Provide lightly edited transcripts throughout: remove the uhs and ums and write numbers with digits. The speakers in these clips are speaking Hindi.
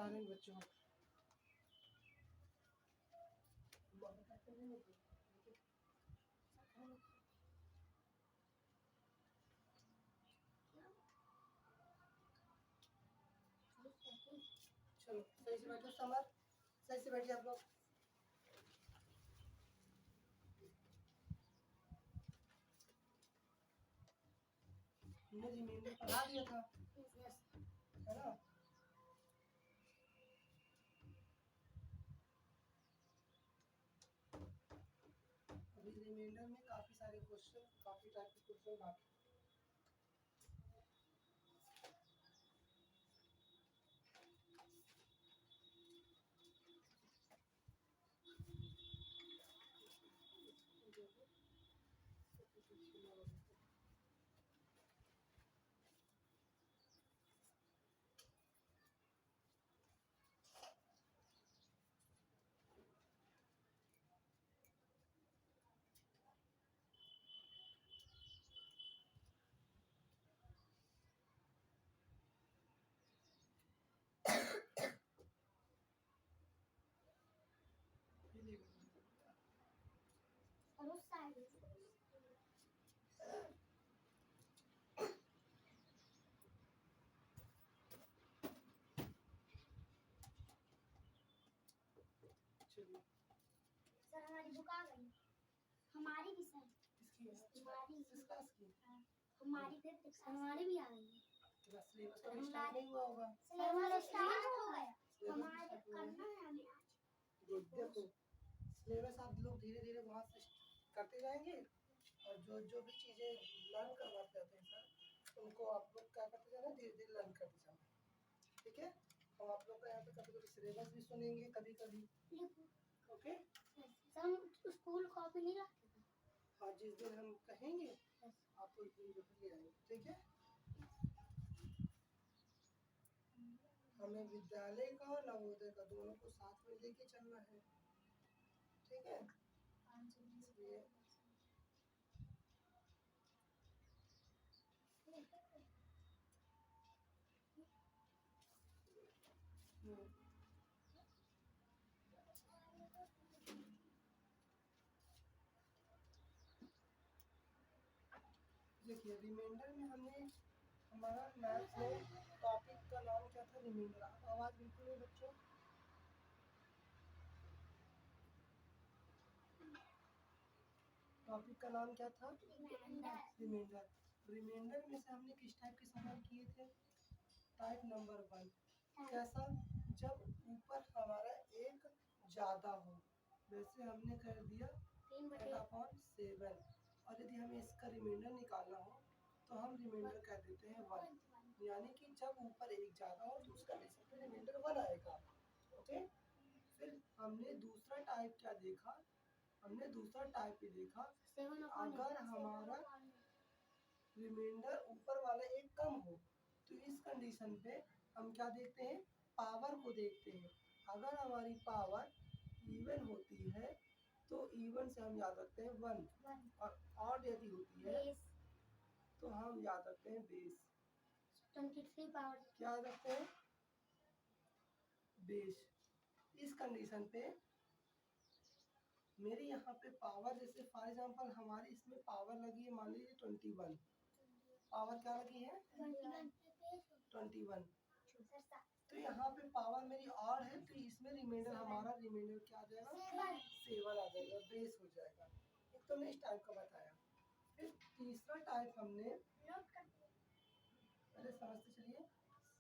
सारे बच्चों को चलो सही से बैठो, समर सही से बैठिए आप लोग। हमने रिमाइंडर पढ़ा दिया था, है ना। अभी रिमाइंडर में काफी सारे क्वेश्चन, काफी टाइप के क्वेश्चन बाकी। सर हमारी बुक आ गई। हमारी भी सर। किसकी है? हमारी। किस क्लास की? हमारी फिफ्थ क्लास। हमारी भी आ गई है। तेरा सिलेबस तो अभी स्टार्ट नहीं हुआ होगा। सिलेबस स्टार्ट हो गया। हमारे करना है हमें आज। गुड। देखो सिलेबस आप लोग धीरे धीरे वहाँ से करते जाएंगे, और जो जो भी चीज़ें लर्न करवाते जाते हैं सर, उनको आप लोग क्या करते जाना, धीरे धीरे लर्न करते जाना, ठीक है। और आप लोग का यहाँ पे कभी कभी सिलेबस भी सुनेंगे, कभी कभी। ओके सर हम स्कूल कॉपी नहीं रखते थे। हाँ, जिस दिन हम कहेंगे आप उस दिन जो ले आएंगे, ठीक है। हमें विद्यालय का और नवोदय का दोनों को साथ में लेके चलना है, ठीक है। इसलिए देखिए रिमाइंडर में हमने हमारा मैथ्स में टॉपिक का नाम क्या था, रिमाइंडर। आवाज बिल्कुल नहीं बच्चों। टॉपिक का नाम क्या था, रिमाइंडर। रिमाइंडर में से हमने किस टाइप के सवाल किए थे, टाइप नंबर 1। कैसा, जब ऊपर हमारा एक ज्यादा हो, वैसे हमने कर दिया 10/7। और यदि हमें इसका रिमाइंडर निकालना हो तो हम रिमाइंडर कह देते हैं 1, यानी कि जब ऊपर एक ज्यादा हो तो उसका रिमाइंडर 1 आएगा। ओके। फिर हमने दूसरा टाइप क्या देखा, हमने दूसरा टाइप ये देखा, अगर हमारा रिमाइंडर ऊपर वाला एक कम हो तो इस कंडीशन पे हम क्या देखते हैं, पावर को देखते हैं। अगर हमारी पावर इवन होती है तो इवन से हम याद रखते हैं 1, और ऑड यदि होती है तो हम याद रखते हैं बेस। 23 पावर क्या रखते हैं, बेस। इस कंडीशन पे मेरे यहाँ पे पावर, जैसे फॉर एग्जांपल हमारे इसमें पावर लगी है, मान लीजिए 21। पावर क्या लगी है, 21। तो यहाँ पे पावर मेरी और है, तो इसमें रिमाइंडर हमारा रिमाइंडर क्या आ जाएगा, 7 आ जाएगा, बेस हो जाएगा। एक तो हमने इस टाइप का बताया। फिर तीसरा टाइप हमने, पहले समझते चलिए,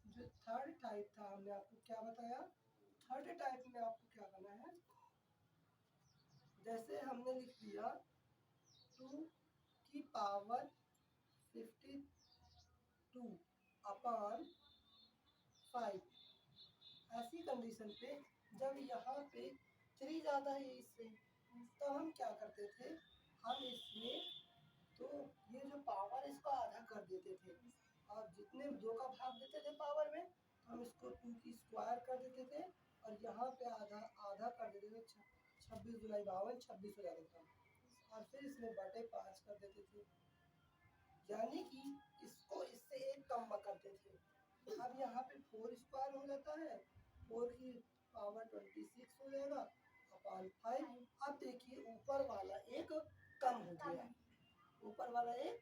जो थर्ड टाइप था हमने आपको क्या बताया। थर्ड टाइप में आपको क्या करना है, जैसे हमने लिख दिया 2 की पावर 52/5। ऐसी कंडीशन पे जब यहाँ पे 3 ज्यादा है इससे, तो हम क्या करते थे, हम इसमें तो ये जो पावर इसको आधा कर देते थे, और जितने 2 का भाग देते थे पावर में, तो हम इसको 2 की स्क्वायर कर देते थे, और यहाँ पे आधा आधा कर देते थे। 26 जुलाई 52 26 हो जाता था, और फिर इसमें बटे 5 कर देते थे, यानी कि इसको इससे एक कम करते थे। अब यहाँ पे 4 स्क्वायर हो जाता है, 4 की पावर 26 हो जाएगा अपॉन 5। अब देखिए ऊपर वाला एक कम हो गया, ऊपर वाला एक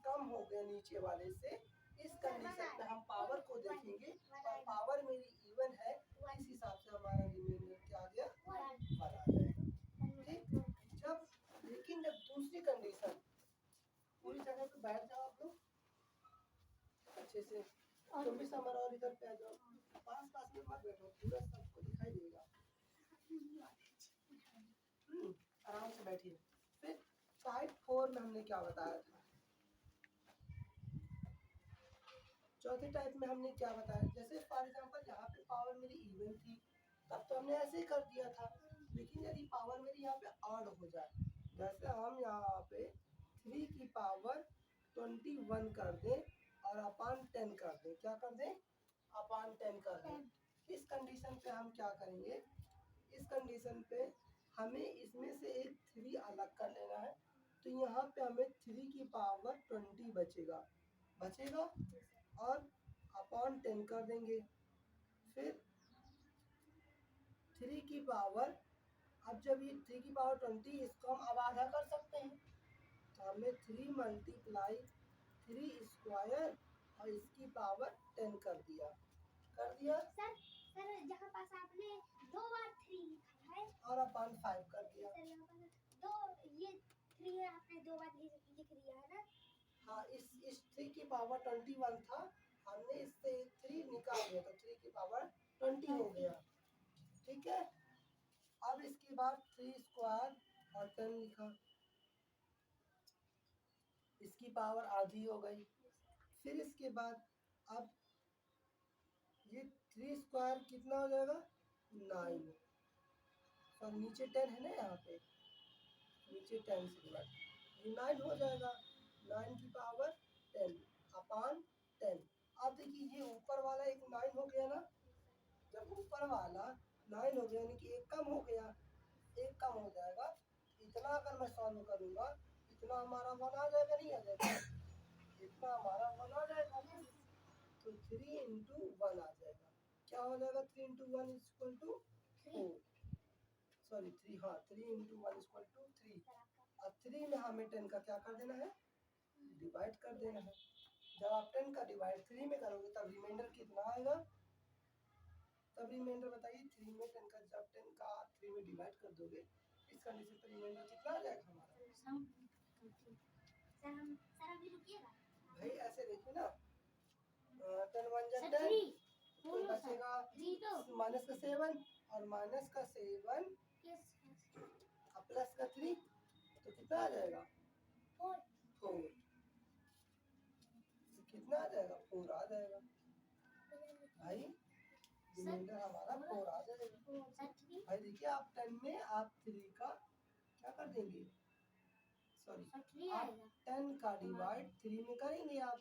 कम हो गया नीचे वाले से। इस कंडीशन में हम पावर को देखेंगे और पावर मेरी इवन है, इस हिसाब से हमारा रिमाइंडर क्या आ गया, 1 आ जाएगा। ठीक, जब लेकिन जब दूसरी कंडीशन, पूरी जगह पे बैठ जाओ आप लोग अच्छे से, तुम भी समर और इधर पे आ जाओ, पास पास में मत बैठो, पूरा सबको दिखाई देगा। आराम से बैठिए। फिर टाइप 4 में हमने क्या बताया था, चौथे टाइप में हमने क्या बताया, जैसे फॉर एग्जांपल यहाँ पे पावर मेरी इवन थी तब तो हमने ऐसे ही कर दिया था, लेकिन यदि पावर मेरी यहाँ पे ऑड हो जाए, जैसे हम यहाँ पे 3 की पावर 21 कर दें और अपॉन 10 कर दें, क्या कर दें, अपॉन 10 कर दें, इस कंडीशन पे हम क्या करेंगे, इस कंडीशन पे हमें इसमें से एक 3 अलग कर लेना है, तो यहाँ पे हमें 3 की पावर 20 बचेगा और अपॉन 10 कर देंगे। फिर 3 की पावर, अब जब ये 3 की पावर 20, इसको हम अब आधा कर सकते हैं, तो हमने 3 मल्टीप्लाई 3 स्क्वायर और इसकी पावर 10 कर दिया सर जहाँ पास आपने 2 बार 3 लिखा है और अपॉन 5 कर दिया। सर यहाँ पर दो ये 3 है, आपने 2 बार लिख लिया है ना। हाँ, इस 3 की पावर 21 था, हमने इससे 3 निकाल दिया तो 3 की पावर 20 हो गया। ठीक है, अब इसके बाद 3 स्क्वायर और 10 लिखा, इसकी पावर आधी हो गई। फिर इसके बाद अब ये 3 स्क्वायर कितना हो जाएगा, 9, और नीचे 10 है ना, यहाँ पे नीचे 10 से डिवाइड, ये 9 हो जाएगा, 9 की पावर 10 अपॉन 10। अब देखिए ये ऊपर वाला एक 9 हो गया ना, जब ऊपर वाला 9 हो गया यानी कि एक कम हो गया, एक कम हो जाएगा, इतना अगर मैं सॉल्व करूंगा इतना हमारा 1 आ जाएगा, नहीं आ जाएगा, इतना हमारा 1 आ जाएगा, तो 3 इंटू 1 आ जाएगा, क्या हो जाएगा, 3 इंटू 1 इक्वल टू 4, सॉरी 3, हाँ 3 इंटू 1 इक्वल टू 3। अब 3 में हमें 10 का क्या कर देना है, डिवाइड कर देना है। जब आप 10 का डिवाइड 3 में करोगे तब रिमाइंडर कितना आएगा, तब रिमाइंडर बताइए, 3 में 10 का, जब 10 का 3 में डिवाइड कर दोगे इस कंडीशन पर रिमाइंडर कितना आ जाएगा हमारा, सर अभी रुकिएगा भाई ऐसे देखिए ना, 10 1 जा 10, तो बचेगा माइनस का 7 और माइनस का 7 और प्लस का 3, तो कितना आ जाएगा, 4, कितना आ जाएगा, 4 आ जाएगा भाई, रिमाइंडर हमारा 4 आ जाएगा। भाई देखिए आप 10 में आप 3 का क्या कर देंगे, सॉरी आप 10 का डिवाइड 3 में करेंगे, आप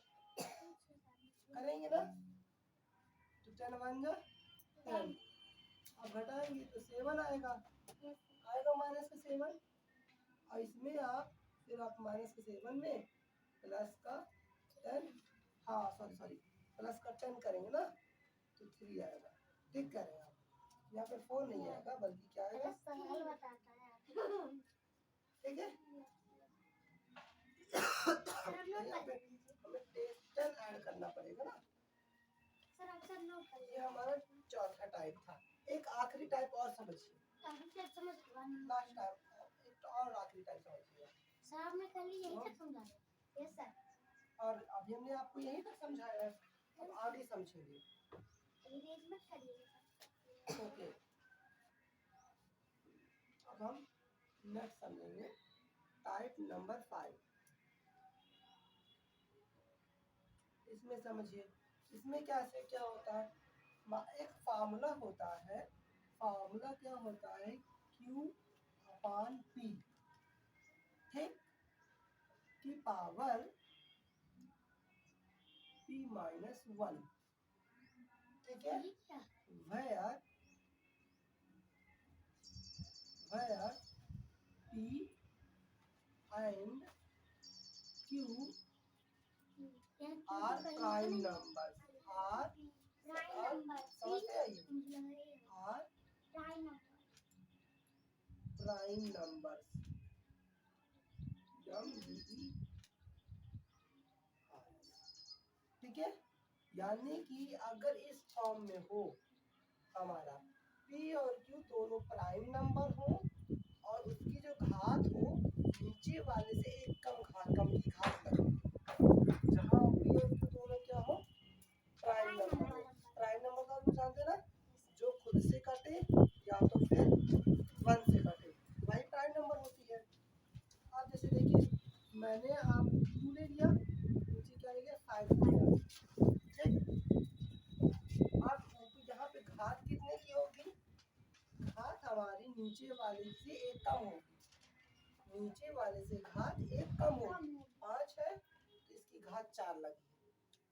करेंगे ना, तो 10 1 जा 10, अब घटाएंगे तो 7 आएगा माइनस का 7, और इसमें आप फिर आप माइनस के 7 में प्लस का 10, हाँ सॉरी प्लस का 10 करेंगे ना तो 3 आएगा, ठीक करें आप, यहाँ पे 4 नहीं आएगा बल्कि क्या आएगा, ठीक है। यहाँ पे हमें 10 ऐड करना पड़ेगा ना, सर अक्सर नोट कर ये हमारा चौथा टाइप था। एक आखिरी टाइप और समझिए, लास्ट टाइप, एक और आखिरी टाइप समझिए। सर आपने कल यही तक समझाया, यस सर, और अभी हमने आपको यही तक समझाया है, अब आगे समझेंगे, अंग्रेज मत करिए। ओके। अब हम नेक्स्ट समझेंगे टाइप नंबर 5। इसमें समझिए, इसमें क्या से क्या होता है, एक फार्मूला होता है, फार्मूला क्या होता है, Q अपॉन P, ठीक, की पावर P माइनस 1, ठीक है, where P and Q are prime numbers, are समझते आइए, प्राइम नंबर्स, MBERS, ठीक है। यानी कि अगर इस फॉर्म में हो हमारा P और Q दोनों प्राइम नंबर हो और उसकी जो घात हो नीचे वाले से एक कम की घात लगे, जहाँ P और Q दोनों क्या हो प्राइम नंबर हो। प्राइम नंबर का आप जानते हैं ना, जो खुद से कटे या तो फिर 1 से कटे, वही प्राइम नंबर होती है। आप जैसे देखिए मैंने आप 2 ले लिया, नीचे क्या ले लिया 5 ले लिया, ठीक। आप यहाँ पे घात कितने की होगी, घात हमारी नीचे वाले से एक कम होगी, नीचे वाले से घात एक कम होगी। 5 है तो इसकी घात 4 लगी,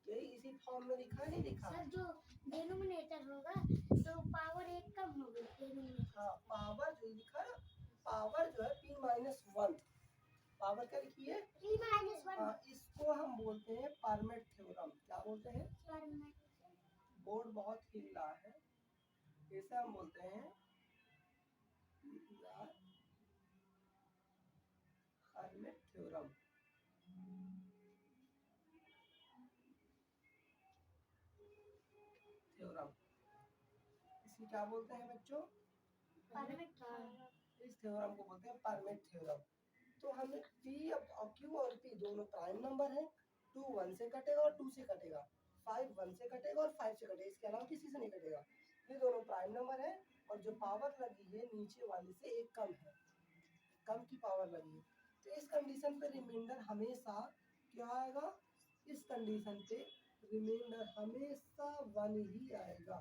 यही इसी फॉर्म में लिखा नहीं लिखा सर जो डिनोमिनेटर होगा तो पावर एक कम होगी डिनोमिनेटर। हाँ पावर जो लिखा ना, पावर जो है P-1, पावर क्या लिखी है P-1। इसको हम बोलते हैं परमेट थ्योरम। क्या बोलते हैं, परमेट। बोर्ड बहुत हिल रहा है, इसे हम बोलते हैं परमेट थ्योरम। थ्योरम इसे क्या बोलते हैं बच्चों, परमेट। इस थ्योरम को बोलते हैं परमेट थ्योरम। तो हमें P और Q और P दोनों प्राइम नंबर है, 2 1 से कटेगा और 2 से कटेगा, 5 1 से कटेगा और 5 से कटेगा, इसके अलावा किसी से नहीं कटेगा। ये दोनों प्राइम नंबर है और जो पावर लगी है नीचे वाले से एक कम है, कम की पावर लगी है। तो इस कंडीशन पे रिमाइंडर हमेशा क्या आएगा, इस कंडीशन पे रिमाइंडर हमेशा 1 ही आएगा।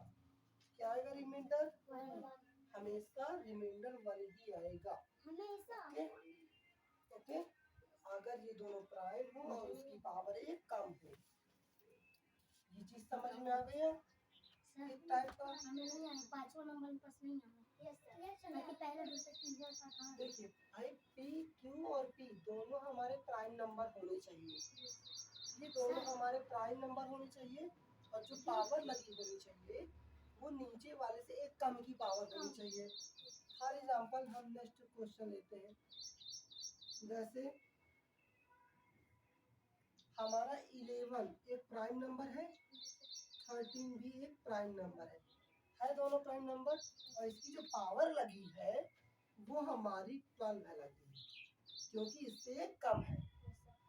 क्या आएगा रिमाइंडर, हमेशा रिमाइंडर 1 ही आएगा। ओके ओके, अगर ये दोनों प्राइम हो और उसकी पावर एक कम हो, ये चीज समझ में आ गई है। एक टाइप का हमें नहीं आया, 5वां नंबर में पास नहीं आया। बाकी पहले दूसरे तीसरे का था। देखिए भाई P Q और P दोनों हमारे प्राइम नंबर होने चाहिए, ये दोनों हमारे प्राइम नंबर होने चाहिए और जो पावर लगी होनी चाहिए वो नीचे वाले से एक कम की पावर होनी चाहिए। फॉर एग्जांपल हम नेक्स्ट क्वेश्चन लेते हैं, जैसे हमारा 11 एक प्राइम नंबर है, 13 भी एक प्राइम नंबर है दोनों प्राइम नंबर, और इसकी जो पावर लगी है वो हमारी 12 लगी है क्योंकि इससे एक कम है।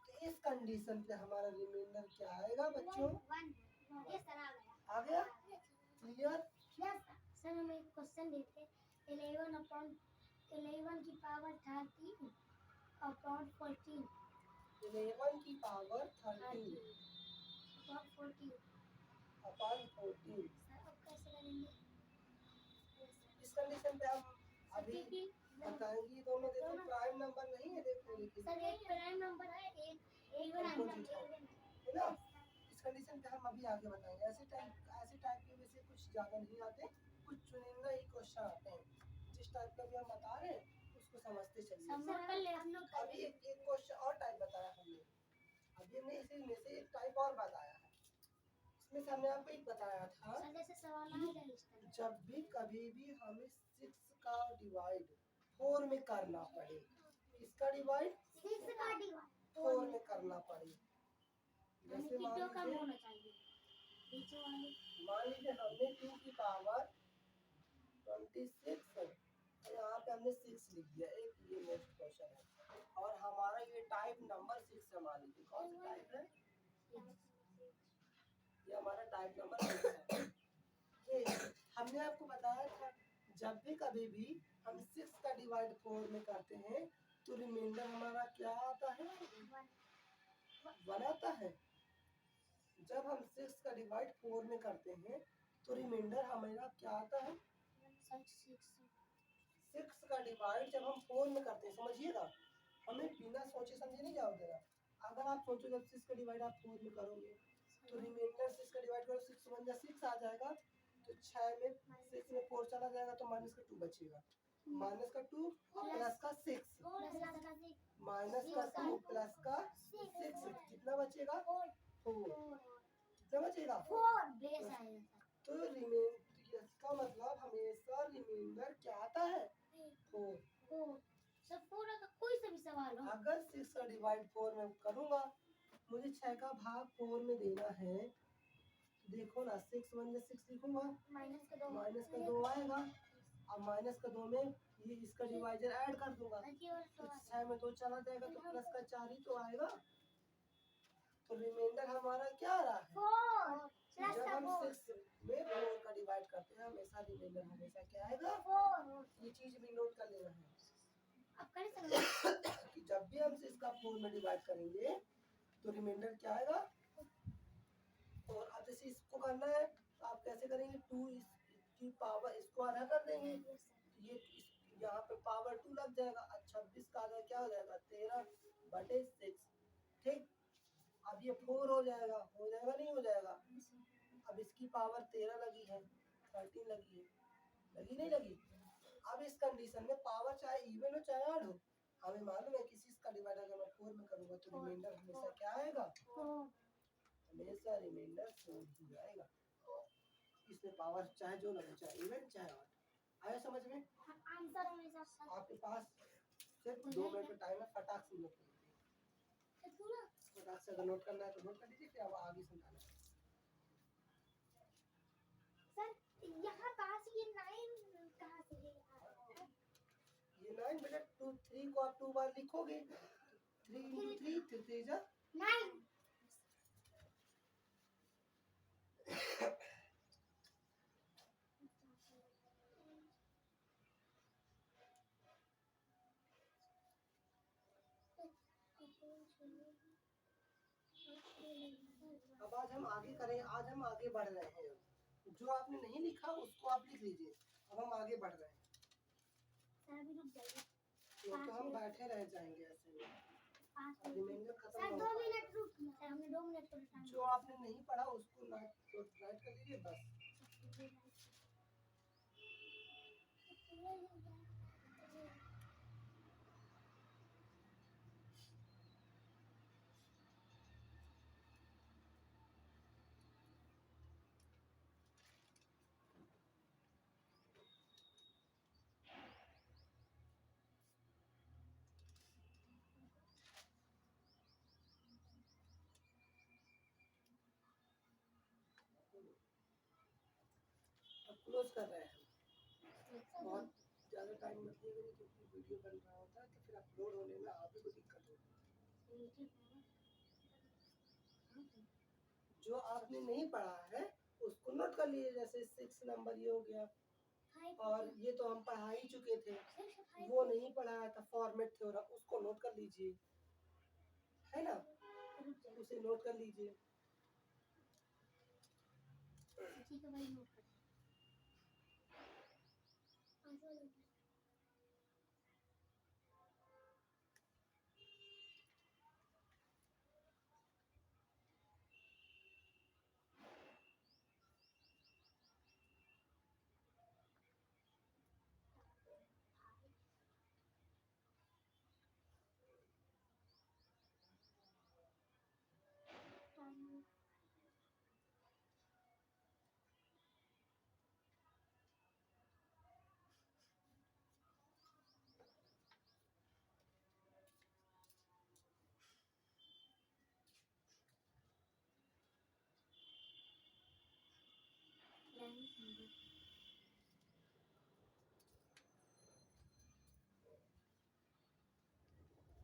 तो इस कंडीशन पे हमारा रिमाइंडर क्या आएगा बच्चों, आ गया क्लियर। सर हम एक क्वेश्चन देते हैं, 11 की पावर 13 अपॉन 14। 11 की पावर 13 अपॉन 14। सर अब कैसे करेंगे? इस कंडीशन पे हम अभी बताएंगे, दोनों देखो प्राइम नंबर नहीं है, देखो लेकिन सर एक प्राइम नंबर है, एक इवन है ना। इस कंडीशन पे हम अभी आगे बताएंगे। ऐसे टाइप के वैसे कुछ ज्यादा नहीं आते, कुछ चुनिंदा ही क्वेश्चन आते हैं। जिस टाइप का भी हम बता रहे हैं उसको समझते चलिए। अभी एक क्वेश्चन और टाइप बताया हमने, अभी हमने इसी में से एक टाइप और बताया है। इसमें से हमने आपको एक बताया था कि जब भी कभी भी हमें 6 का डिवाइड 4 में करना पड़े, किसका डिवाइड 4 में करना पड़े, जैसे मान लीजिए हमने 2 की पावर 26 और यहाँ पे हमने 6 लिख दिया। एक ये नेक्स्ट क्वेश्चन है और हमारा ये टाइप नंबर 6 है, मान लीजिए कौन सा टाइप है, ये हमारा टाइप नंबर 6 है। ये हमने आपको बताया था जब भी कभी भी हम 6 का डिवाइड 4 में करते हैं तो रिमाइंडर हमारा क्या आता है, 1 आता है। जब हम 6 का डिवाइड 4 में करते हैं तो रिमाइंडर हमारा क्या आता है, 6 का डिवाइड जब हम 4 में करते हैं, समझिएगा हमें बिना सोचे समझे नहीं जवाब देना। अगर आप सोचो जब 6 का डिवाइड आप 4 में करोगे तो रिमाइंडर 6 का डिवाइड करो 6 1 जा 6 आ जाएगा, तो 6 में 6 में 4 चला जाएगा तो माइनस का 2 बचेगा, माइनस का 2 प्लस का 6, माइनस का 2 प्लस का 6 कितना बचेगा 4, कितना बचेगा 4। तो इसका मतलब हमेशा रिमाइंडर क्या आता है 4। 4 सर 4 का कोई सा भी सवाल हो। अगर 6 का डिवाइड 4 में करूंगा, मुझे 6 का भाग 4 में देना है। देखो ना, 6 1 जा 6 लिखूंगा, माइनस का 2 माइनस का 2 आएगा। अब माइनस का 2 में ये इसका डिवाइजर ऐड कर दूंगा, तो 6 में 2 चला जाएगा, तो प्लस का 4 ही तो आएगा। तो रिमाइंडर हमारा क्या आ रहा है? 4 प्लस जब का हम 4 6 में 4 का डिवाइड करते हैं, हमेशा रिमाइंडर हमेशा क्या आएगा? 4। ये चीज भी नोट कर लेना है अब करें सर कि जब भी हम 6 का 4 में डिवाइड करेंगे तो रिमाइंडर क्या आएगा। और अब जैसे इसको करना है तो आप कैसे करेंगे, 2 इसकी पावर इसको आधा कर देंगे, ये यहाँ पे पावर 2 लग जाएगा। 26 का आधा क्या हो जाएगा, 13/6। ठीक, अब ये 4 हो जाएगा, नहीं हो जाएगा। अब इसकी पावर 13 लगी है, 13 लगी है, लगी नहीं लगी। अब इस कंडीशन में पावर चाहे इवन हो चाहे ऑड हो, हमें मालूम है किसी का डिवाइड अगर मैं 4 में करूंगा तो रिमाइंडर हमेशा क्या आएगा, हमेशा रिमाइंडर 4 ही आएगा। इसमें पावर चाहे जो लगे, चाहे इवन चाहे ऑड। आया समझ में? आंसर हमेशा आपके पास सिर्फ 2 मिनट का टाइम है, फटाक से नोट कर लीजिए। फटाक से अगर नोट करना है तो नोट कर लीजिए, फिर अब आगे समझाना है। सर यहाँ कहाँ से ये 9 कहाँ से है यार? ये 9 बेटा 2 3 को आप 2 बार लिखोगे, 3 into 3 3 3 जा 9 अब आज हम आगे करें, आज हम आगे बढ़ रहे हैं। जो आपने नहीं लिखा उसको आप लिख लीजिए। अब हम आगे बढ़ रहे हैं, सर अभी रुक जाइए। तो हम बैठे रह जाएंगे ऐसे में। 5 रिमाइंडर मिनट खत्म सर हो 2 गया। मिनट रुकिए सर, हमने 2 मिनट का टाइम जो आपने नहीं पढ़ा उसको राइट कर लीजिए बस। अब क्लोज कर रहे हैं हम। बहुत ज़्यादा टाइम मत लिया क्योंकि वीडियो बन रहा होता है, तो फिर अपलोड होने में आप ही को दिक्कत होगी। जो आपने नहीं पढ़ा है उसको नोट कर लीजिए, जैसे 6 नंबर ये हो गया, और ये तो हम पढ़ा ही चुके थे। वो नहीं पढ़ाया था फॉर्मेट थ्योरम, उसको नोट कर लीजिए, है ना, उसे नोट कर लीजिए। ठीक है भाई, नोट कर लीजिए।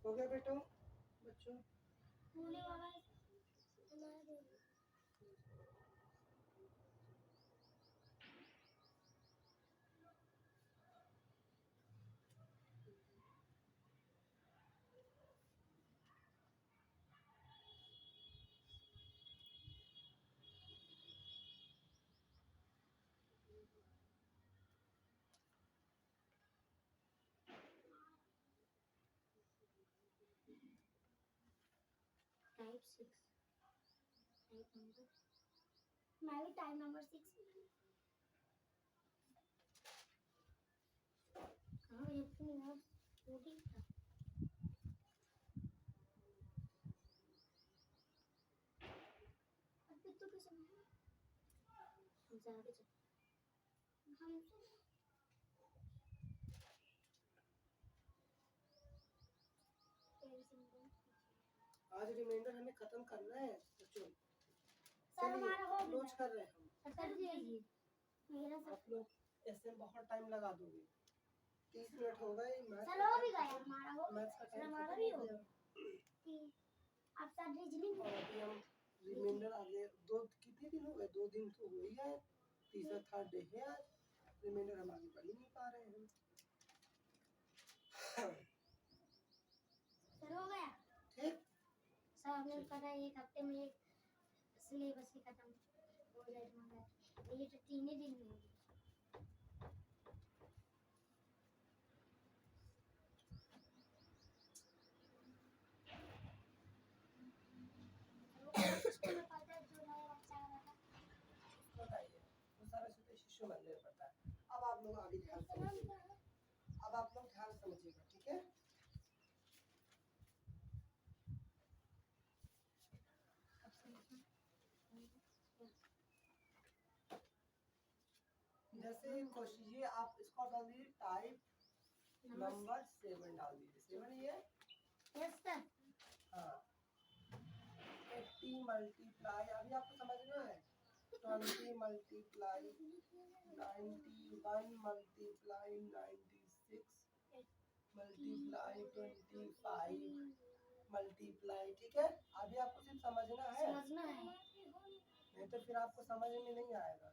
हो गया बेटो बच्चों? बोले बाबा टाइप 6 टाइप नंबर, मैं भी टाइप नंबर 6 कहाँ गई अपनी यार, छोटी था। अब तो कैसे हम आगे चल हम आज रिमाइंडर हमें खत्म करना है बच्चों। सर हमारा हो क्लोज गया। कर रहे हैं हम। सर जी मेरा सब आप लोग ऐसे बहुत टाइम लगा दोगे। 30 मिनट हो गए। सर हो भी गया हमारा हो मैथ्स का सर टाइम हमारा खत्म भी हो हो गया। अब सर रीजनिंग और अभी हम रिमाइंडर आगे कितने दिन हो गए? 2 दिन तो हो ही गए। तीसरा थर्ड डे है आज। रिमाइंडर हम आगे बढ़ ही नहीं पा रहे हैं। सर हो गया। ठीक। सर हमने करा एक हफ्ते में एक सिलेबस ही खत्म हो जाए हमारा। ये तो 3 ही दिन में हो गया। सिस्टम में पता है जो नया बच्चा आ रहा था। बताइए वो सारा तो शिशु मंदिर पड़ता है। अब आप लोग आगे ध्यान समझिएगा। अब आप लोग ध्यान समझिएगा, ठीक है? जैसे क्वेश्चन ये आप इसको डाल दीजिए, टाइप नंबर 7 डाल दीजिए। 7 ये यस सर। हाँ 80 मल्टीप्लाई, अभी आपको समझना है। 20 मल्टीप्लाई 91 मल्टीप्लाई 96 मल्टीप्लाई 25 मल्टीप्लाई, ठीक है? अभी आपको सिर्फ समझना है, समझना है। नहीं तो फिर आपको समझ में नहीं आएगा।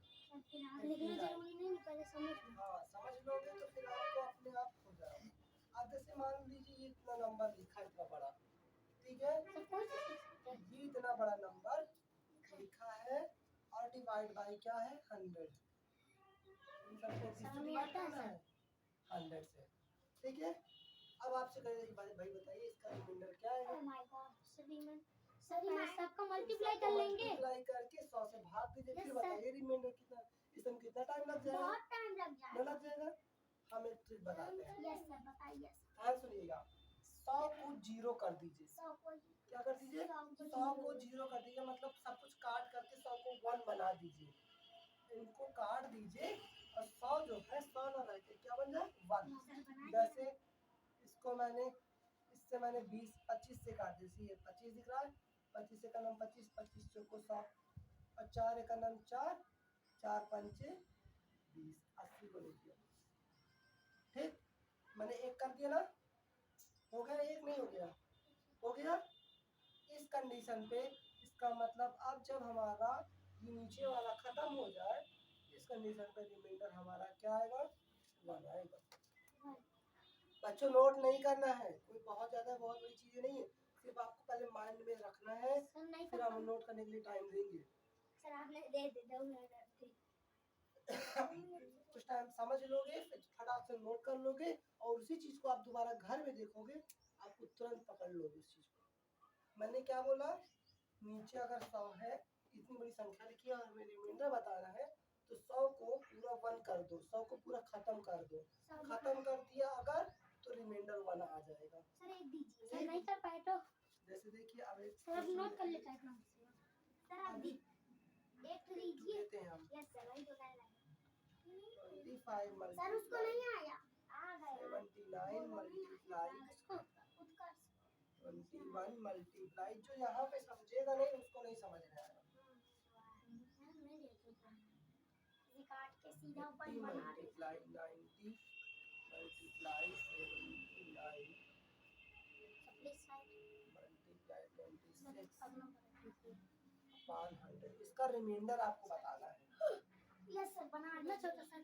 फिर आप लिखना जरूरी नहीं, पहले समझ लो। हाँ समझ लोगे तो फिर आपको अपने आप हो जाएगा। अब जैसे मान लीजिए ये इतना नंबर लिखा है, इतना बड़ा, ठीक है? सब कोई से सीख सकता है। ये इतना बड़ा नंबर लिखा है और डिवाइड बाय क्या है? 100। इन सबको किससे डिवाइड करना है? 100 से, ठीक है? अब आपसे कहेगा भाई भाई बताइए इसका रिमाइंडर क्या है? ओह माय गॉड सर ये सबका मल्टीप्लाई कर लेंगे। मल्टीप्लाई करके 100 से भाग दीजिए। Yes, फिर sir. बताइए रिमाइंडर कितना। इसमें कितना टाइम लग जाएगा? बहुत टाइम लग न जाएगा। लग जाएगा। हम एक ट्रिक बताते हैं। यस सर बताइए। ध्यान सुनिएगा। 100 को 0 कर दीजिए। 100 को क्या कर दीजिए? 100 को 0 कर दीजिए, मतलब सब कुछ काट करके 100 को 1 बना दीजिए। इनको काट दीजिए और 100 जो है 100 ना रह के क्या बन जाए? 1। जैसे इसको मैंने इससे मैंने 20 25 से काट दी। ये 25 दिख रहा है। 25 का नाम 25, 25 चौको 100 और 4 का नाम 4, 4 पंचे 20, 80 को लिख दिया। ठीक, मैंने एक कर दिया ना, हो गया? एक नहीं हो गया? हो गया। इस कंडीशन पे इसका मतलब अब जब हमारा ये नीचे वाला खत्म हो जाए, इस कंडीशन पे रिमाइंडर हमारा क्या आएगा? 1 आएगा। बच्चों नोट नहीं करना है, कोई बहुत ज्यादा बहुत बड़ी चीजें नहीं है, सिर्फ आपको पहले माइंड में रखना है, फिर हम नोट करने के लिए टाइम देंगे। सर आपने दे कुछ टाइम समझ लोगे, फिर फटाक से नोट कर लोगे और उसी चीज को आप दोबारा घर में देखोगे, आपको तुरंत पकड़ लोगे उस चीज को। मैंने क्या बोला? नीचे अगर 100 है, इतनी बड़ी संख्या लिखी है और हमें रिमाइंडर बताना है, तो 100 को पूरा 1 कर दो, 100 को पूरा खत्म कर दो। खत्म कर दिया अगर तो रिमाइंडर 1 आ जाएगा। सर एक दीजिए। सर नहीं कर पाए तो जैसे देखिए अब एक सर अब नोट कर लेता है। सर आप अभी एक लीजिए। देते हैं हम। यस सर वही तो कह रहा है। 25 सर उसको नहीं आया, आ गया। 79 मल्टीप्लाई उसको खुद कर 21 मल्टीप्लाई, जो यहाँ पे समझेगा नहीं उसको नहीं समझ में आएगा। काट के सीधा ऊपर 80 बना दे। मल्टीप्लाई 90 मल्टीप्लाई 79 मल्टीप्लाई 26 अपॉन 100, इसका रिमाइंडर आपको बताना है। यस सर बना दिया छोटा सर।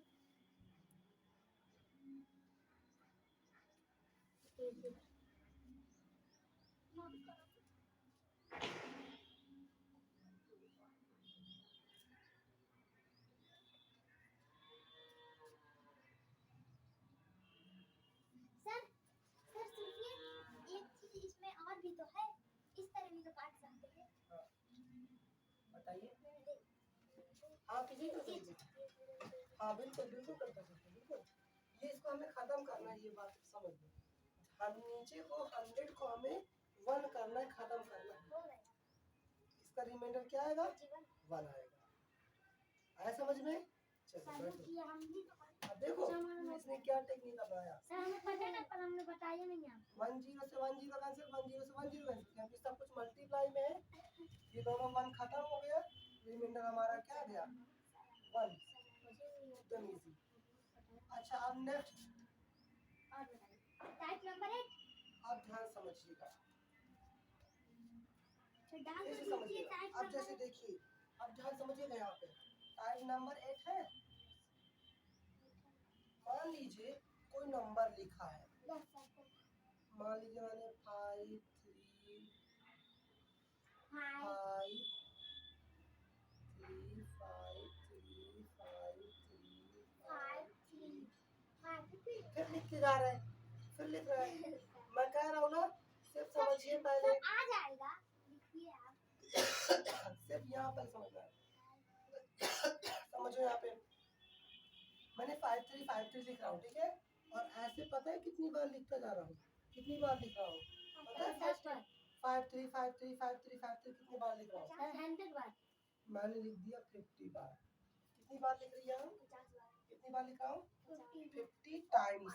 सर सर सुनिए, एक चीज इसमें और भी तो है, इस तरह भी तो काट सकते हैं। बताइए। हाँ किसी को सही है। हाँ बिल्कुल बिल्कुल कर सकते हैं, बिल्कुल। ये इसको हमें खत्म करना है, ये बात समझ लो। हम नीचे को 100 को हमें 1 करना है, खत्म करना है। इसका रिमाइंडर क्या आएगा? 1 आएगा। आया समझ में? चलो बैठो। अब देखो इसने क्या टेक्निक अपनाया? सर हमें पता ना, पर हमने बताया नहीं आपको। 10 से 10 कैंसिल, 10 से 10 कैंसिल, क्योंकि सब कुछ मल्टीप्लाई में है। ये दोनों 1 खत्म हो गया, रिमाइंडर हमारा क्या गया? 1। एकदम इजी। अच्छा अब नेक्स्ट और बताइए टाइप नंबर 8। आप ध्यान समझिएगा, तो डाल ऐसे दीजिए समझिएगा। टाइप अब जैसे देखिए, अब ध्यान समझिएगा यहाँ पे टाइप नंबर 8 है। मान लीजिए कोई नंबर लिखा है, मान लीजिए मैंने 5 3 5 3 5 3 5 3 5 3 फिर लिख के जा रहे हैं, फिर लिख रहे हैं। मैं कह रहा हूँ ना, सिर्फ समझिए पहले, आ जाएगा, लिखिए आप। सिर्फ यहाँ पर समझना है। समझो यहाँ पे मैंने 5 3 लिख रहा हूँ, ठीक है, और ऐसे पता है कितनी बार लिखता जा रहा हूँ, कितनी बार लिख रहा हूँ पता है? 5 3 कितनी बार लिख रहा हूँ? 100 बार। मैंने लिख दिया 50 बार। कितनी बार लिख रही हूँ? 50 बार। कितनी बार लिख रहा हूँ? 50 टाइम्स।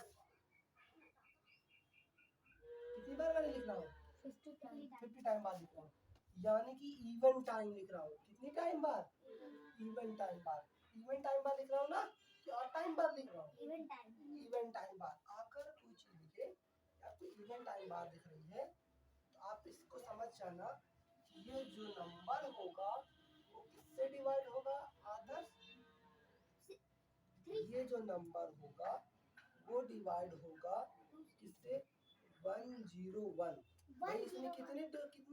कितनी बार मैंने लिख रहा हूँ? 50 टाइम बाद लिख रहा हूँ, यानी कि इवन टाइम लिख रहा हूँ। कितनी टाइम बाद? इवन टाइम बाद। इवन टाइम बाद लिख रहा हूँ ना, कि और टाइम बाद लिख रहा हूँ? Even time. इवन टाइम बाद। अगर कोई चीज लिखे आपको इवन टाइम बाद दिख रही है, तो आप इसको समझ जाना कि ये जो नंबर होगा वो किससे डिवाइड होगा? आदर्श। ये जो नंबर होगा वो डिवाइड होगा किससे? 101। भाई इसमें कितने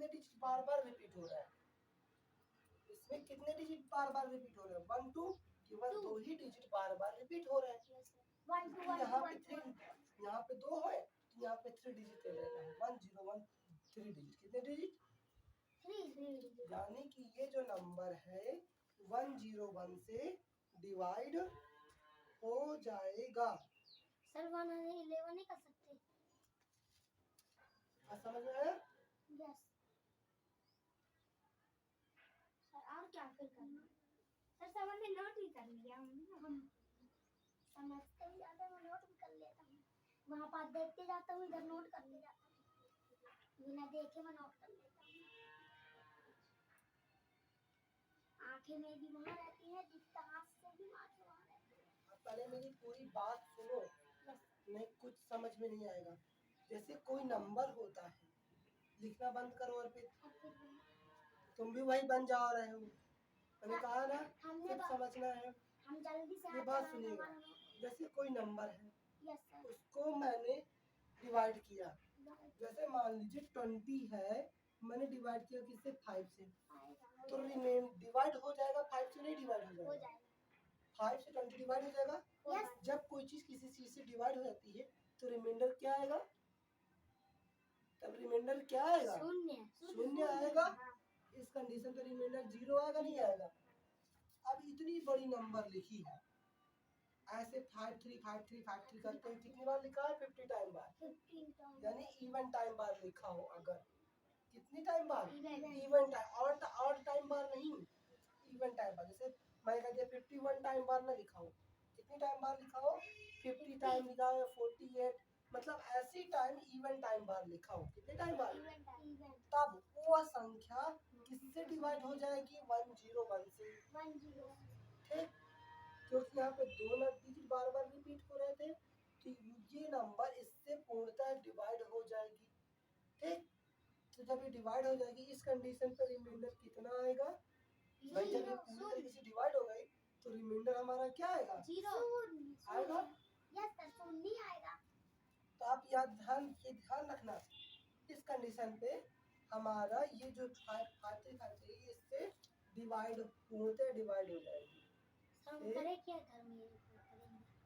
डिजिट बार बार रिपीट हो रहा है? इसमें कितने डिजिट बार बार रिपीट हो रहे हैं? 1 2, केवल 2 ही डिजिट बार बार रिपीट हो रहे हैं। यहाँ पे 3, यहाँ पे 2 है, तो यहाँ पे 3 डिजिट ले लेना है। 101 3 डिजिट। कितने डिजिट? 3। यानी कि ये जो नंबर है 101 से डिवाइड हो जाएगा। सर 111 नहीं कर सकते? समझ में आया? Yes sir. और क्या फिर करना? सर समझ में नोट भी कर लिया हम समझते भी जाते हैं, नोट भी कर लेता हूँ। वहाँ पर देखते जाता हूँ, इधर नोट करते जाता हूँ, बिना देखे मैं नोट कर लेता हूँ। आंखें मेरी वहाँ रहती है, दिखता हाथ से भी आंखें वहाँ रहती है। पहले मेरी पूरी बात सुनो, नहीं कुछ समझ में नहीं आएगा। जैसे कोई नंबर होता है, लिखना बंद करो और फिर तुम भी वही बन जा रहे हो। मैंने कहा ना सिर्फ समझना है। हम जल्दी से ये बात सुनिएगा, जैसे कोई नंबर है, उसको मैंने डिवाइड किया। जैसे मान लीजिए 20 है, मैंने डिवाइड किया किससे? 5 से, तो रिमेन डिवाइड हो जाएगा 5 से, नहीं डिवाइड हो जाएगा? 5 से 20 डिवाइड हो जाएगा। जब कोई चीज किसी चीज से डिवाइड हो जाती है तो रिमाइंडर क्या आएगा? तब रिमाइंडर क्या आएगा? शून्य आएगा। इस कंडीशन पे रिमाइंडर 0 आएगा, नहीं आएगा? अब इतनी बड़ी नंबर लिखी है, ऐसे 5 3 करते हुए कितनी बार लिखा है? 50 टाइम बाद, यानी इवन टाइम बाद लिखा हो अगर। कितनी टाइम बाद? Even time. और टाइम बाद नहीं, इवन टाइम बाद। जैसे मैं कह दिया 51 टाइम बाद ना लिखा हो, कितनी टाइम बाद लिखा हो? 50 टाइम लिखा हो, 48, मतलब ऐसी टाइम इवन टाइम बाद लिखा हो। कितने टाइम बाद? तब वो संख्या किससे डिवाइड हो जाएगी? 101 से। ठीक, क्योंकि यहाँ पे 2 डिजिट बार बार रिपीट हो रहे थे, तो ये नंबर इससे पूर्णतः डिवाइड हो जाएगी। ठीक, तो जब ये डिवाइड हो जाएगी इस कंडीशन पर रिमाइंडर कितना आएगा? भाई जब ये पूरी तरीके से डिवाइड हो गई तो रिमाइंडर हमारा क्या आएगा? 0 आएगा। यस सर, शून्य आएगा। तो आप ध्यान रखना, इस कंडीशन पे हमारा ये जो 5 इससे डिवाइड पूर्णतः डिवाइड हो जाएगी। करे क्या करेंगे?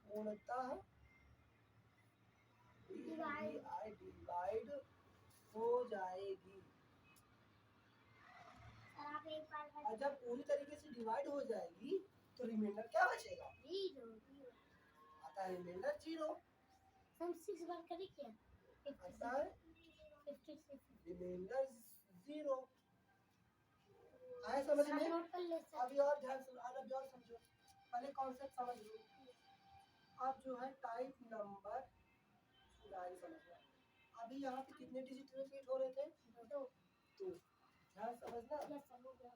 पूर्णतः डिवाइड हो जाएगी। आप एक बार और जब पूरी तरीके से डिवाइड हो जाएगी तो रिमाइंडर क्या बचेगा? 0 आता है रिमाइंडर 0। हम 6 बार करें क्या? आता है 56 रिमाइंडर 0। आए समझ में? नोट कर ले सर। अभी और ध्यान से, अभी और समझो, पहले कॉन्सेप्ट समझ लो। अब जो है टाइप नंबर समझना। अभी यहाँ पे कितने डिजिट रिपीट हो रहे थे? 2। तो ध्यान समझना। यस सर हो गया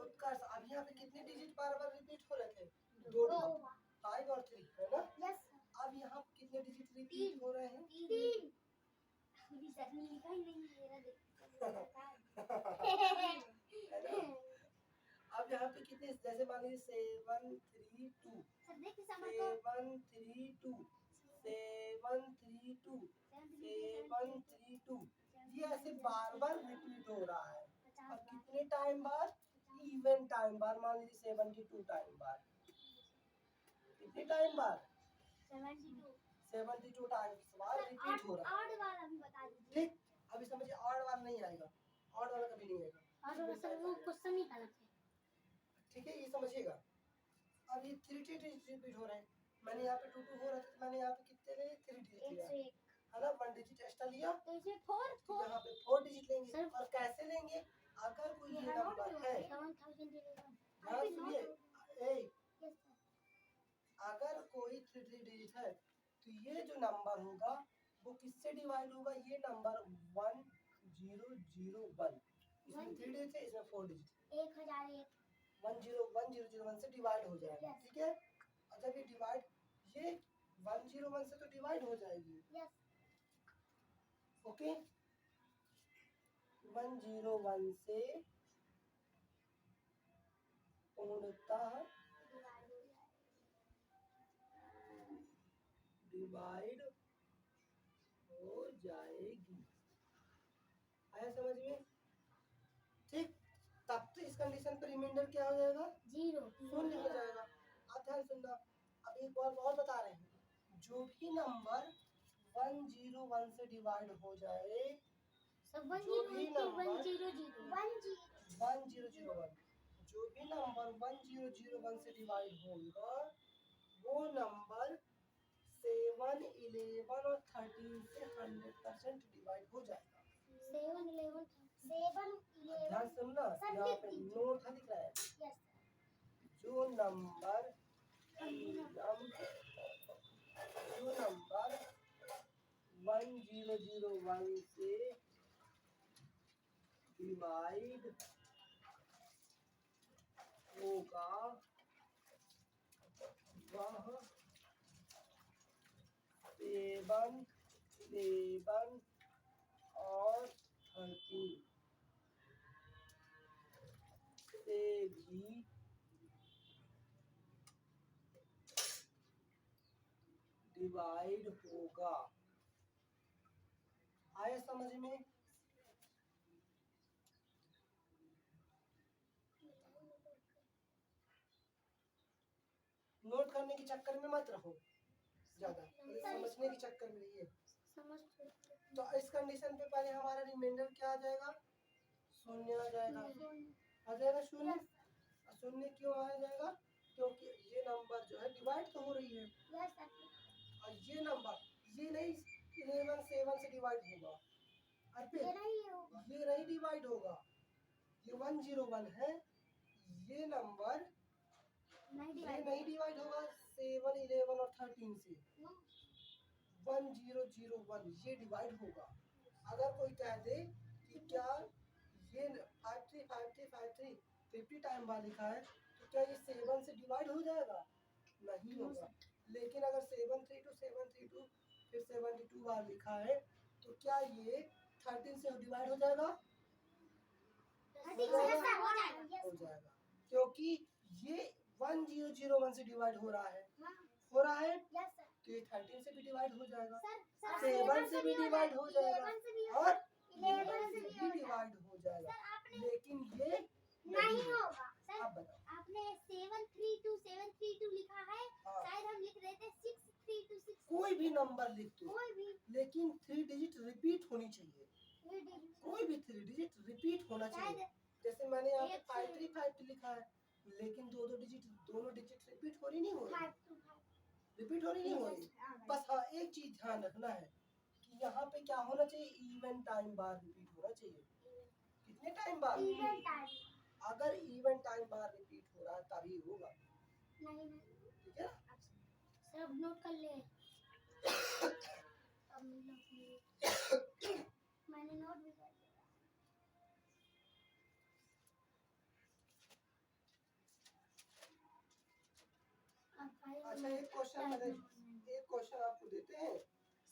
उत्कर्ष अब यहाँ पे कितने डिजिट बार बार रिपीट हो रहे थे? 2 डिजिट, 5 और 3 है ना? यस सर अब यहाँ पे कितने डिजिट रिपीट हो रहे हैं? 3। अभी सर ने लिखा ही नहीं है मेरा देख है ना? अब यहाँ पे कितने, जैसे मान लीजिए 7 3 2, सर देखिए समझ को 7 3 2, 7 3 2, 7 3 2, ये ऐसे बार बार रिपीट हो रहा है। अब कितने टाइम बाद? इवन टाइम बाद, मान लीजिए 72 टाइम बाद। कितने टाइम बाद? 72 टाइम्स बाद रिपीट हो रहा है। ऑड वाला भी बता दीजिए। ठीक, अभी समझिए ऑड वाला नहीं आएगा, ऑड वाला कभी नहीं आएगा। ऑड वाला सर वो क्वेश्चन ही गलत है। ठीक है, ये समझिएगा। अब ये 3 डिजिट रिपीट हो रहे हैं। मैंने यहाँ पे 2 2 हो रहा था, तो मैंने यहाँ पे कितने लिए? 3 डिजिट लिया, 101 है ना? 1 डिजिट एक्स्ट्रा लिया, तो इसे 4 तो यहाँ पे 4 डिजिट लेंगे। सर, और कैसे लेंगे? अगर कोई ये यहाँ नंबर है, 7011 ध्यान सुनिए, ए, यस सर अगर कोई 3 डिजिट है, तो ये जो नंबर होगा वो किससे डिवाइड होगा? ये नंबर 1001, इसमें 3 डिजिट है, इसमें 4 डिजिट, 1001 101001 से डिवाइड हो जाएगा। Yes. ठीक है, और जब ये डिवाइड, ये 101 से तो डिवाइड हो जाएगी। यस ओके, 101 से पूर्णतः डिवाइड हो जाएगी। आया समझ में? ठीक, तब तो इस कंडीशन पर रिमाइंडर क्या हो जाएगा? 0 शून्य हो जाएगा। अब ध्यान सुनना, अब एक बार और बता रहे हैं, जो भी नंबर 101 से डिवाइड हो जाए, सब जो भी 101 नंबर 1001 जो भी नंबर 1001 से डिवाइड होगा, वो नंबर 7 11 और 13 से 100% डिवाइड हो जाएगा। 7 11 ध्यान सुनना, यहाँ पे नोट है दिख रहा है। यस जो नंबर 1001 से डिवाइड होगा, वह 7 11 और 13 से भी डिवाइड होगा। आया समझ में? नोट करने के चक्कर में मत रहो ज्यादा, समझने के चक्कर में रहिए। समझ तो इस कंडीशन पे पहले हमारा रिमाइंडर क्या आ जाएगा? शून्य आ जाएगा। आ जाएगा शून्य। शून्य क्यों आ जाएगा? क्योंकि ये नंबर जो है डिवाइड तो हो रही है, और ये नंबर, ये नहीं 11 7 से डिवाइड होगा, और फिर ये नहीं डिवाइड होगा, ये 101 है, ये नंबर ये नहीं डिवाइड होगा 7 11 और 13 से, 1001 ये डिवाइड होगा। अगर कोई कह दे कि क्या ये 535353 50 टाइम बाद लिखा है, तो क्या ये 7 से डिवाइड हो जाएगा? नहीं होगा। लेकिन अगर 732 फिर 72 बार लिखा है, तो क्या ये 13 से डिवाइड हो जाएगा? हो जाएगा, क्योंकि ये 1001 से डिवाइड हो रहा है, हो रहा है, तो ये 13 से भी डिवाइड हो जाएगा, 7 से भी डिवाइड हो जाएगा, और 11 से भी डिवाइड हो जाएगा, लेकिन ये नहीं होगा। आप बताओ। आपने 732 लिखा है, हाँ। शायद हम लिख रहे थे 6326। कोई भी नंबर लिख दो, कोई भी लेकिन 3 डिजिट रिपीट होनी चाहिए। 3 डिजिट कोई भी 3 डिजिट रिपीट होना चाहिए। जैसे मैंने यहाँ पे 5352 लिखा है, लेकिन दोनों डिजिट रिपीट हो रही नहीं हो रही, 525 रिपीट हो रही नहीं हो रही। बस हाँ, एक चीज ध्यान रखना है कि यहाँ पे क्या होना चाहिए? इवन टाइम बार रिपीट होना चाहिए। कितने टाइम बाद? इवन टाइम अगर इवन टाइम बार रिपीट हो रहा है तभी होगा। नहीं ठीक है ना? सर अब नोट कर ले। अब मैंने नोट भी कर लिया। अब भाई अच्छा एक क्वेश्चन आपको देते हैं।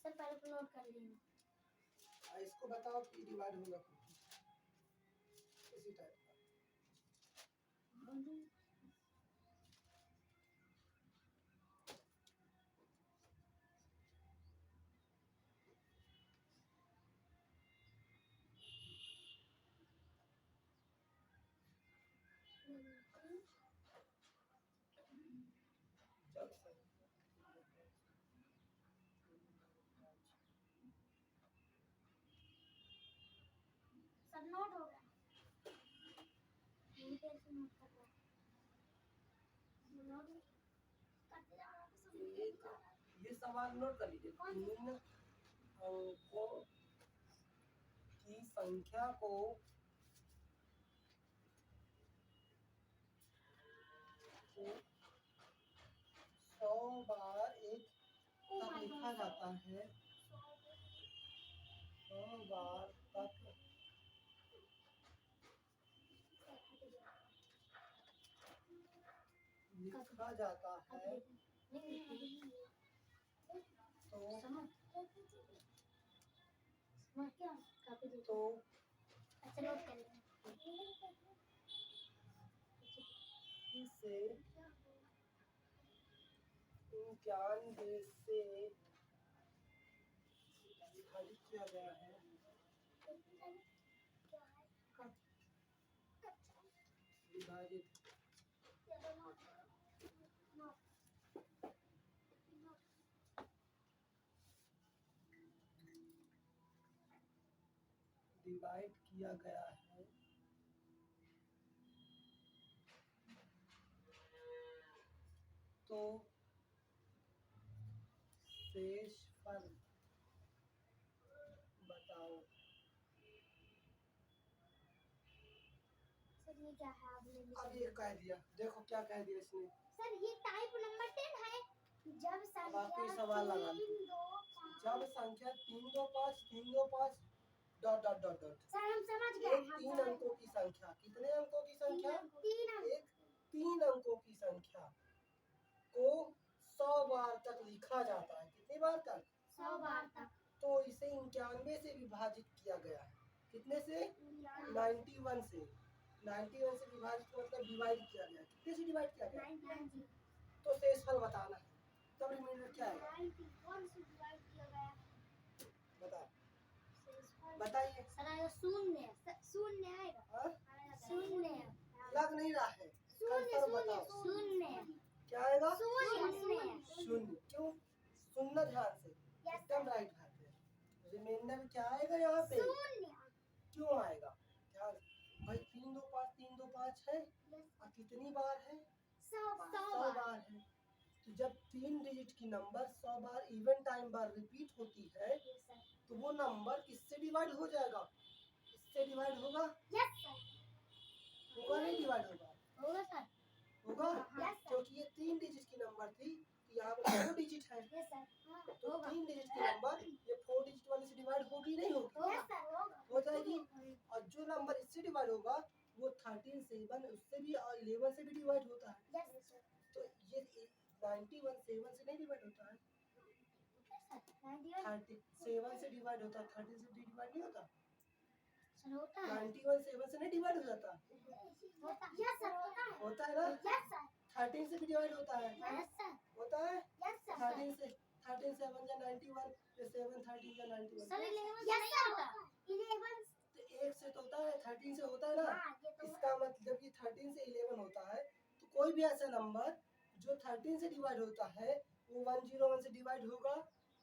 सर पहले तो नोट कर लेना। इसको बताओ कि डिवाइड होगा इसी टाइप का। जब से सब नोट हो गया। नहीं देर से नोट कर रहा नोट करते जा रहा तो सब ये सवाल नोट कर लीजिए। 3 अंकों की संख्या को 100 बार एक तक लिखा जाता है। 100 बार तक लिखा जाता है तो अच्छा नोट कर लेना। इसे 91 से विभाजित किया गया है। विभाजित डिवाइड किया गया है तो शेषफल बताओ। सर ये क्या है आपने अब ये कह दिया, देखो क्या कह दिया इसने। सर ये टाइप नंबर 10 है। जब अब आपको ये संख्या सवाल लगा 3 2 जब संख्या 325 dot dot dot dot sir हम समझ गए। एक 3 अंकों की संख्या, कितने अंकों की संख्या? 3 एक 3 अंकों की संख्या को 100 बार तक लिखा जाता है। कितनी बार तक? 100 बार तक। तो इसे 91 से विभाजित किया गया है। कितने से? 91 से। 91 से विभाजित मतलब डिवाइड किया गया। कितने से डिवाइड किया गया? 90 तो शेषफल बताना है। तब रिमाइंडर क्या है? 91 से डिवाइड किया गया। बताओ, बताइए। सर आएगा शून्य। शून्य आएगा। हाँ? शून्य लग नहीं रहा है। कंफर्म बताओ। शून्य क्या आएगा? शून्य। शून्य। क्यों? सुनना ध्यान से, एकदम राइट बात है। रिमाइंडर क्या आएगा यहाँ पे? शून्य क्यों आएगा? ध्यान भाई, 325 है और कितनी बार है? 100 100 बार है। तो जब 3 डिजिट की नंबर 100 बार इवन टाइम बार रिपीट होती है तो वो नंबर किससे डिवाइड हो जाएगा? इससे डिवाइड होगा? Yes sir. होगा नहीं डिवाइड होगा? होगा सर। होगा? Yes sir. क्योंकि ये 3 डिजिट की नंबर थी, यहाँ पे 4 डिजिट है। Yes sir. तो 3 डिजिट की नंबर ये 4 डिजिट वाले से डिवाइड होगी नहीं होगी? यस सर होगा। हो जाएगी। और जो नंबर इससे डिवाइड होगा वो 13 7 उससे भी और 11 से भी डिवाइड होता है। Yes sir. तो ये 91 7 से नहीं डिवाइड होता है। 37 से डिवाइड होता है, 13 से डिवाइड नहीं होता। सर होता है। 91 7 से नहीं डिवाइड हो जाता। होता है। यस सर होता है। होता है ना? Yes sir. 13 से भी डिवाइड होता है। Yes sir. होता है। Yes sir. 13 से 13 7 या 91 या 7 13 या 91। सर 11 यस सर होता है। 11 तो 1 से तो होता है, 13 से होता है ना। हां ये तो इसका मतलब कि 13 से 11 होता है। तो कोई भी ऐसा नंबर जो 13 से डिवाइड होता है वो 101 से डिवाइड होगा।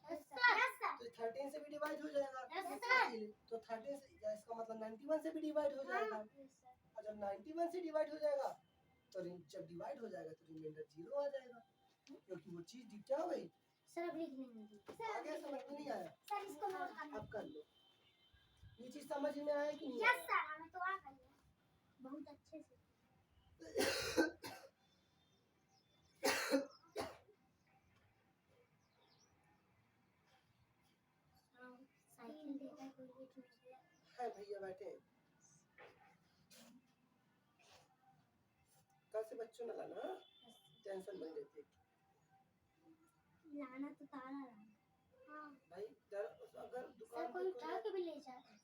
Yes sir. Yes sir. तो 13 से भी डिवाइड हो जाएगा। Yes sir. तो 13 से इसका मतलब 91 से भी डिवाइड हो जाएगा। Yes sir. और जब 91 से डिवाइड हो जाएगा तो जब डिवाइड हो जाएगा तो रिमाइंडर 0 आ जाएगा, क्योंकि वो चीज क्या हो गई? सर अब लिखने में आगे समझ में नहीं आया? सर इसको नोट करना। अब कर लो। ये चीज समझ में आया कि नहीं? यस सर हमें तो आ गई है बहुत अच्छे से। कोई वेट नहीं किया। है भैया बैठे हैं। कल से बच्चों न लाना, हाँ? टेंशन बन जाती है। लाना तो ताला लाना। हाँ भाई अगर सर दुकान कोई पे उठा के भी ले जाता है।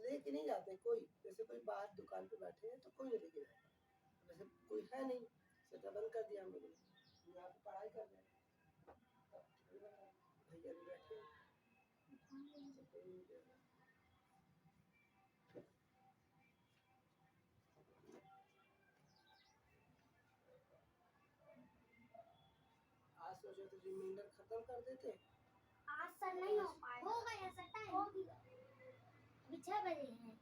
लेके नहीं जाते कोई, जैसे कोई बाहर दुकान पे बैठे हैं तो कोई नहीं लेके जाएगा, वैसे कोई है नहीं, शटर बंद कर दिया हम लोगों ने, यहाँ पे पढ़ाई कर रहे हैं। भैया भी बैठे हैं, तो कोई नहीं दे रहा। आज सोचे तो रिमाइंडर खत्म कर देते। आज सर नहीं हो पाएगा। हो गया सर, टाइम हो गया। अभी 6 बजे हैं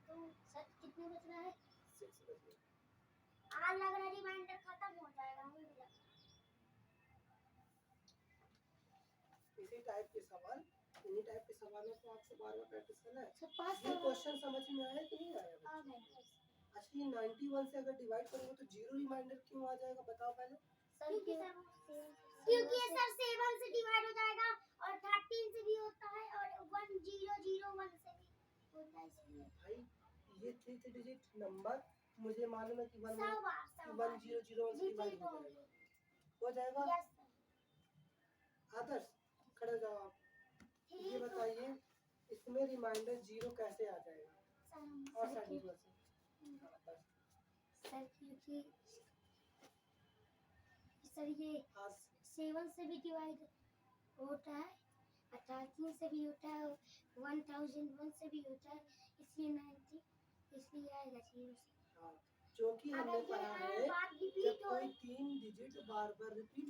तो सर कितने बज रहा है? 6 बजे। आज लग रहा है रिमाइंडर खत्म हो जाएगा। मुझे लग रहा है। इसी टाइप के सवाल, इन्हीं टाइप के सवालों से आपसे बार बार प्रैक्टिस करना है। सर पास ये क्वेश्चन समझ में आया कि नहीं आया? आ गए। अच्छा, ये 91 से अगर डिवाइड करोगे तो जीरो रिमाइंडर क्यों आ जाएगा, बताओ पहले। क्योंकि सर 7 से डिवाइड हो जाएगा और 13 से भी होता है और 1001 से भी होता है, इसलिए। भाई ये 3 डिजिट नंबर मुझे मालूम है कि 100 बार 1001 से डिवाइड हो जाएगा। Yes sir. आदर्श खड़े हो जाओ आप। ये बताइए इसमें रिमाइंडर जीरो कैसे आ जाएगा? और सर साइड से सर क्योंकि सर ये हाँ 7 से भी डिवाइड होता है, 13 से भी होता है, 1001 से भी होता है, इसलिए 90 इसलिए आएगा 0 से। हाँ, क्योंकि हमने अगर ये पढ़ा है बात जब रिपीट हो कोई 3 डिजिट बार बार रिपीट